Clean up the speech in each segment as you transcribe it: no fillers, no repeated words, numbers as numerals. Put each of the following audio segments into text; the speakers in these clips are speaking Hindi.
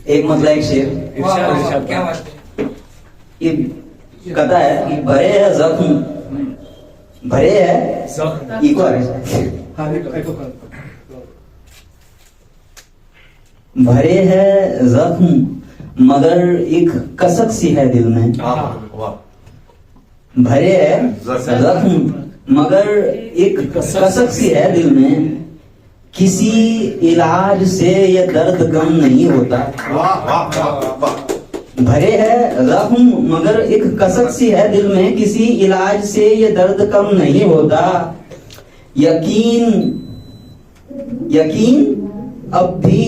एक मतला एक शेर। क्या बात है। ये कथा है कि भरे है जख्म, भरे है इको है, भरे है जख्म मगर एक कसक सी है दिल में। भरे है जख्म मगर एक कसक सी है दिल में, किसी इलाज से ये दर्द कम नहीं होता। भरे है जख्म मगर एक कसक सी है दिल में, किसी इलाज से ये दर्द कम नहीं होता। यकीन यकीन अब भी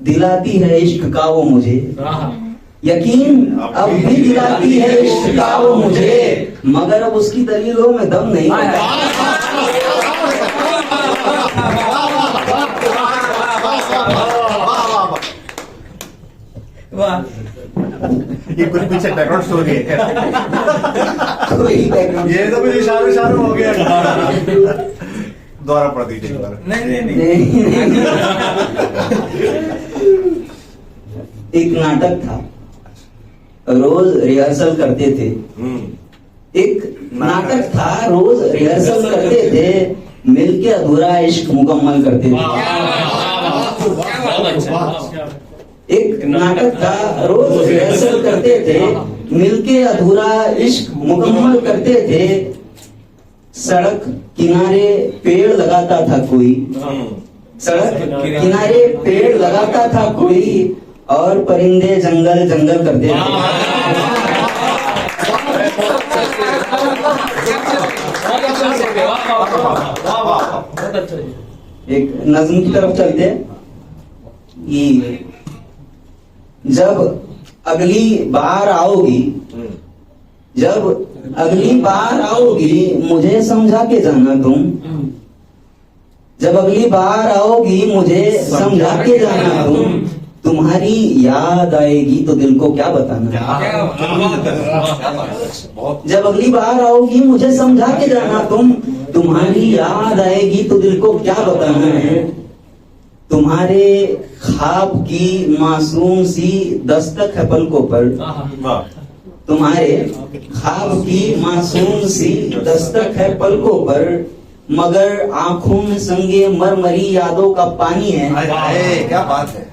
दिलाती है इश्क का वो मुझे, यकीन अब भी दिलाती है इश्क का वो मुझे, मगर अब उसकी दलीलों में दम नहीं होता। ये कुछ पीछे बैकग्राउंड स्टोरी है। कोई बैकग्राउंड ये तो कुछ इशारों हो गया। दोबारा पढ़ दीजिए एक बार। नहीं। एक नाटक था, रोज रिहर्सल करते थे। एक नाटक था, रोज रिहर्सल करते थे, मिलके अधूरा इश्क मुकम्मल करते थे। एक नाटक था, रोज रिहर्सल करते थे, मिलके अधूरा इश्क मुकम्मल करते थे। सड़क किनारे पेड़ लगाता था कोई, सड़क किनारे पेड़ लगाता था कोई, और परिंदे जंगल जंगल करते थे। एक नज्म की तरफ चलते कि जब अगली बार आओगी, जब अगली बार आओगी मुझे समझा के जाना तुम, जब अगली बार आओगी मुझे समझा के जाना तुम, तुम्हारी याद आएगी तो दिल को क्या बताना। जब अगली बार आओगी मुझे समझा के जाना तुम, तुम्हारी याद आएगी तो दिल को क्या बताना है। तुम्हारे ख्वाब की मासूम सी दस्तक है पलकों पर, तुम्हारे ख्वाब की मासूम सी दस्तक है पलकों पर, मगर आंखों में संगे मरमरी यादों का पानी है। क्या बात है।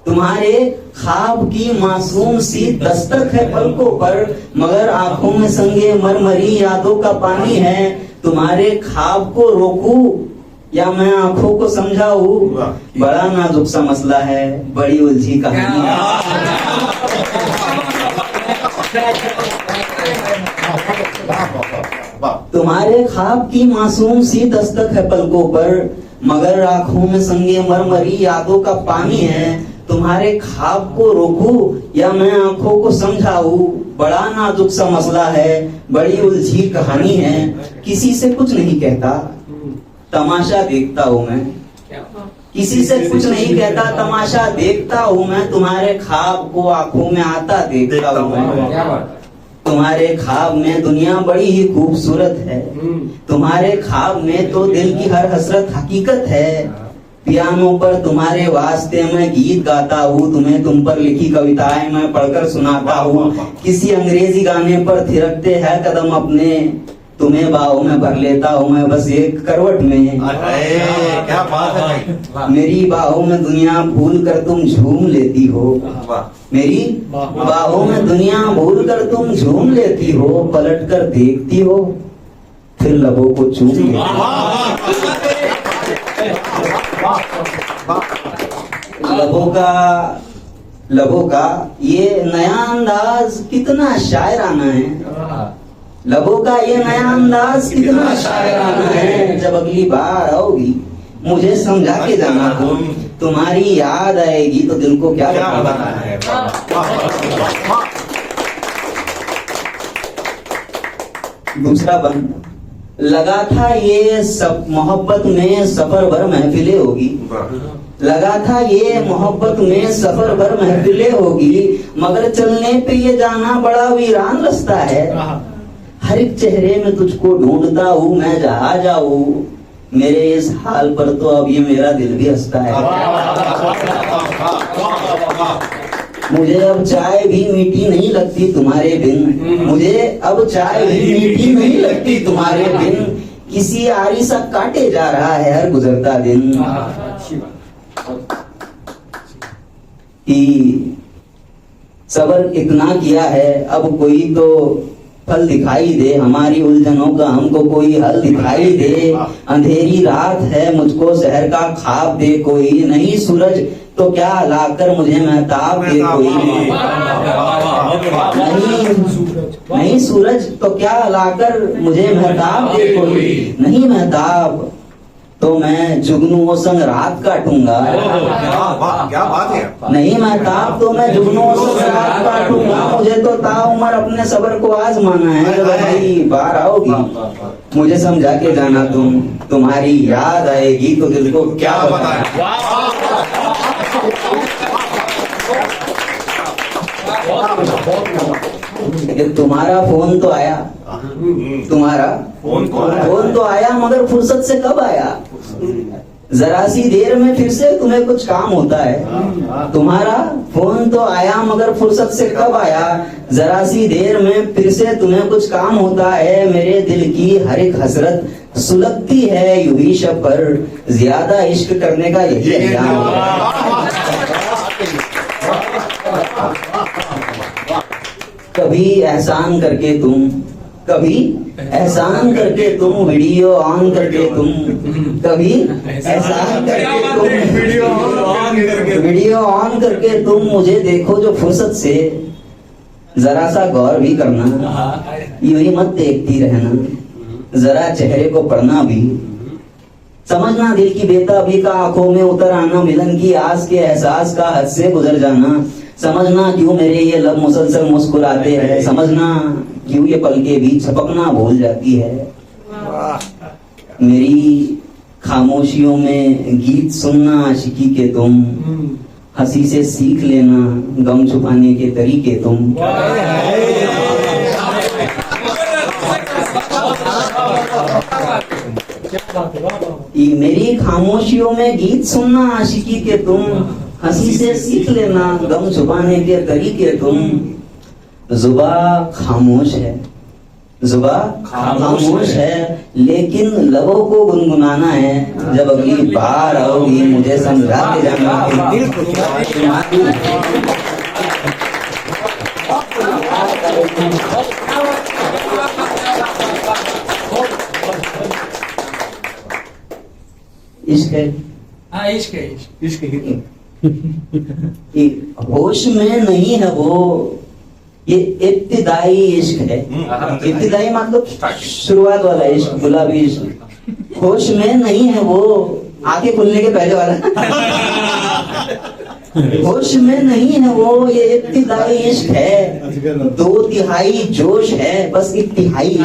तुम्हारे ख्वाब की मासूम सी दस्तक है पलकों पर, मगर आंखों में संगे मरमरी यादों का पानी है। तुम्हारे ख्वाब को रोकूं या मैं आंखों को समझाऊं, बड़ा नाजुक सा मसला है, बड़ी उलझी कहानी है। तुम्हारे ख्वाब की मासूम सी दस्तक है पलकों पर, मगर आंखों में संगे मरमरी यादों का पानी है। तुम्हारे ख्वाब को रोकूं या मैं आंखों को समझाऊं, बड़ा नाजुक सा मसला है, बड़ी उलझी कहानी है। किसी से कुछ नहीं कहता, तमाशा देखता हूँ मैं, किसी से कुछ नहीं कहता, तमाशा देखता हूँ मैं। तुम्हारे ख्वाब को आंखों में आता देखता हूँ मैं। तुम्हारे ख्वाब में दुनिया बड़ी ही खूबसूरत है, तुम्हारे ख्वाब में तो दिल की हर हसरत हकीकत है। पियानो पर तुम्हारे वास्ते मैं गीत गाता हूँ, तुम्हें तुम पर लिखी कविताएं मैं पढ़कर सुनाता हूँ। किसी अंग्रेजी गाने पर थिरकते हैं कदम अपने, तुम्हें बाहों में भर लेता हूँ मैं बस एक करवट में। क्या बात है। मेरी बाहों में दुनिया भूल कर तुम झूम लेती हो, मेरी बाहों में दुनिया भूल कर तुम झूम लेती हो। पलट कर देखती हो फिर लबों को चूम लेती हो। लबों का ये नया अंदाज कितना शायराना है, लबों का ये नया अंदाज कितना शायराना है। जब अगली बार आओगी मुझे समझा के जाना तुम, तुम्हारी याद आएगी तो दिल को क्या बताना है। दूसरा बंद लगा था ये सब मोहब्बत में सफर भर महफिलें होगी, लगा था ये मोहब्बत में सफर भर महफिलें होगी, मगर चलने पे ये जाना बड़ा वीरान रास्ता है। हर एक चेहरे में तुझको ढूंढता हूँ मैं जहाँ जाऊँ, मेरे इस हाल पर तो अब ये मेरा दिल भी हंसता है। मुझे अब चाय भी मीठी नहीं लगती तुम्हारे बिन, मुझे अब चाय भी मीठी नहीं लगती तुम्हारे बिन, किसी आरी सा काटे जा रहा है हर गुजरता दिन। कि सबर इतना किया है, अब कोई तो फल दिखाई दे, हमारी उलझनों का हमको कोई हल दिखाई दे। अंधेरी रात है मुझको शहर का ख्वाब दे कोई, नहीं सूरज तो क्या लाकर मुझे महताब दे कोई। नहीं सूरज तो क्या लाकर मुझे महताब दे कोई, नहीं महताब तो मैं जुगनुओं संग रात काटूंगा। क्या बात है। नहीं महताब तो मैं जुगनुओं संग रात काटूंगा। मुझे तो ताउम्र अपने सबर को आजमाना है। जब भाई बाहर आओगी मुझे समझा के जाना, तुम्हारी याद आएगी तो दिल को क्या बताएं। तुम्हारा फोन तो आया, तुम्हारा फोन तो आया, मगर फुर्सत से कब आया। जरा सी देर में फिर से तुम्हें कुछ काम होता है। तुम्हारा फोन तो आया मगर फुर्सत से कब आया, जरा सी देर में फिर से तुम्हें कुछ काम होता है। मेरे दिल की हर एक हसरत सुलगती है यूं ही शब पर, ज्यादा इश्क करने का यही अंजाम है। कभी एहसान करके तुम, कभी एहसान करके तुम वीडियो ऑन करके तुम, कभी एहसान करके तुम वीडियो ऑन करके तुम मुझे देखो जो फुर्सत से, जरा सा गौर भी करना, यूं ही मत देखती रहना, जरा चेहरे को पढ़ना भी। समझना दिल की बेताबी का आंखों में उतर आना, मिलन की आस के एहसास का हद से गुजर जाना। समझना क्यों मेरे ये लब मुसलसल मुस्कुराते हैं, समझना क्यों ये पलके भी झपकना भूल जाती है। मेरी खामोशियों में गीत सुनना आशिकी के तुम, हंसी से सीख लेना गम छुपाने के तरीके तुम। मेरी खामोशियों में गीत सुनना आशिकी के तुम, हंसी से सीख लेना गम छुपाने के तरीके तुम। जुबा खामोश है, जुबा खामोश है, लेकिन लबों को गुनगुनाना है। जब अगली बार आओगी मुझे समझा के जाना। इश्क है, हाँ इश्क है, इश्क है। होश में नहीं है वो, ये इब्तिदाई इश्क है। इब्तिदाई मतलब शुरुआत वाला इश्क, गुलाबी इश्क। होश में नहीं है वो, आंखें खुलने के पहले वाला। होश में नहीं है वो, ये इब्तिदाई इश्क है। 2/3 जोश है, बस 1/3।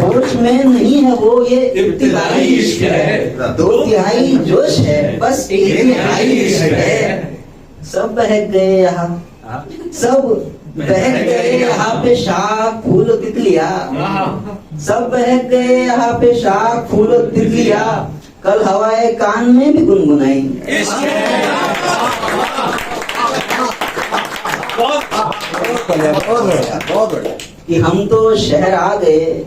होश में नहीं है वो, ये इब्तिदाई इश्क है। 2/3 जोश है, बस 1/3 इश्क है। सब बहक गए यहाँ, सब बहक गए यहाँ पे शाख फूल तितलिया, सब बहक गए यहाँ पे शाख फूल तितलिया। कल हवाए कान में भी गुनगुनाई। कि हम तो शहर आ गए,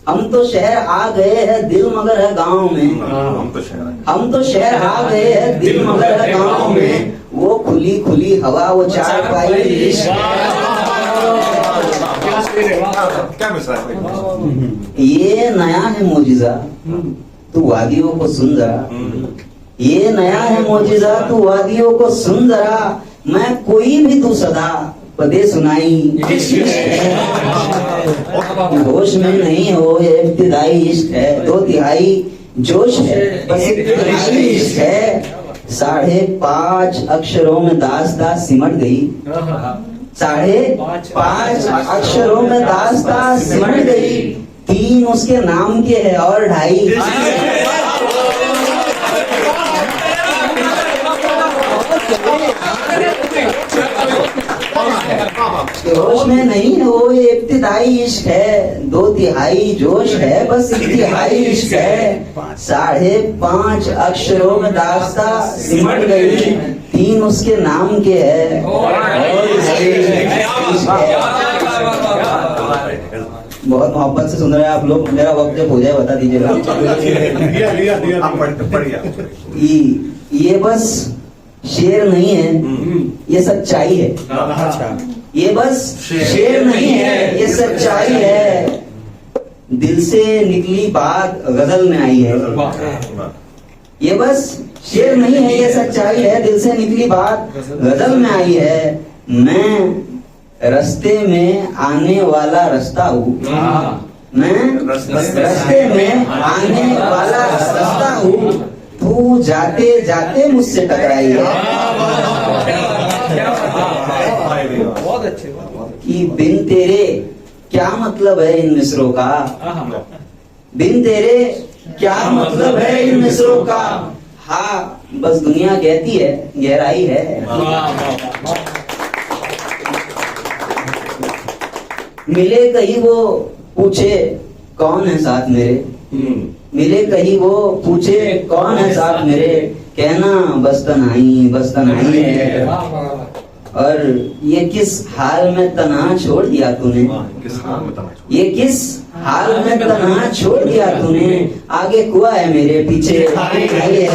हम तो शहर आ गए है दिल मगर है गांव में। हम तो शहर आ गए है दिल मगर है गांव में। वो खुली खुली हवा, वो चार पाई ये नया है मोजिजा, तू वादियों को सुन जरा। ये नया है मोजिजा, तू वादियों को सुन जरा। मैं कोई भी तू सदा पदे सुनाई। होश में नहीं हो, ये इब्तिदाई इश्क है। 2/3 जोश है, बस 1/3 इश्क है। 5.5 अक्षरों में दास्तां सिमट गई। 5.5 अक्षरों में दास्तां सिमट गई। 3 उसके नाम के है और 2.5 कि जोश में नहीं है वो, ये इब्तिदाई इश्क है, 2/3 जोश है, बस इंतहाई इश्क है। 5.5 अक्षरों में दास्ता सिमट गई, 3 उसके नाम के है और इसके इश्क है। बहुत मोहब्बत से सुन रहे हैं आप लोग, मेरा वक्त जब हो जाए बता दीजिएगा। लिया आप बढ़िया ये बस शेर नहीं है, ये सच्चाई है। ये बस शेर नहीं है, ये सच्चाई है। दिल से निकली बात गजल में आई है। ये बस शेर नहीं है, ये सच्चाई है। दिल से निकली बात गजल में आई है। मैं रास्ते में आने वाला रास्ता हूँ, मैं रास्ते में आने वाला रास्ता हूँ। तू जाते जाते मुझसे टकराई है बहुत अच्छे। कि बिन तेरे क्या मतलब है इन मिसरों का, बिन तेरे क्या मतलब है इन मिसरों का। हाँ बस दुनिया कहती है गहराई है। मिले कहीं वो पूछे कौन है साथ मेरे, मिले कहीं वो पूछे कौन है साथ मेरे, कहना बस तन्हाई है। और ये किस हाल में तन्हा छोड़ दिया तूने, ये किस हाल में तन्हा छोड़ दिया तूने। आगे कुआ है मेरे पीछे खाई है।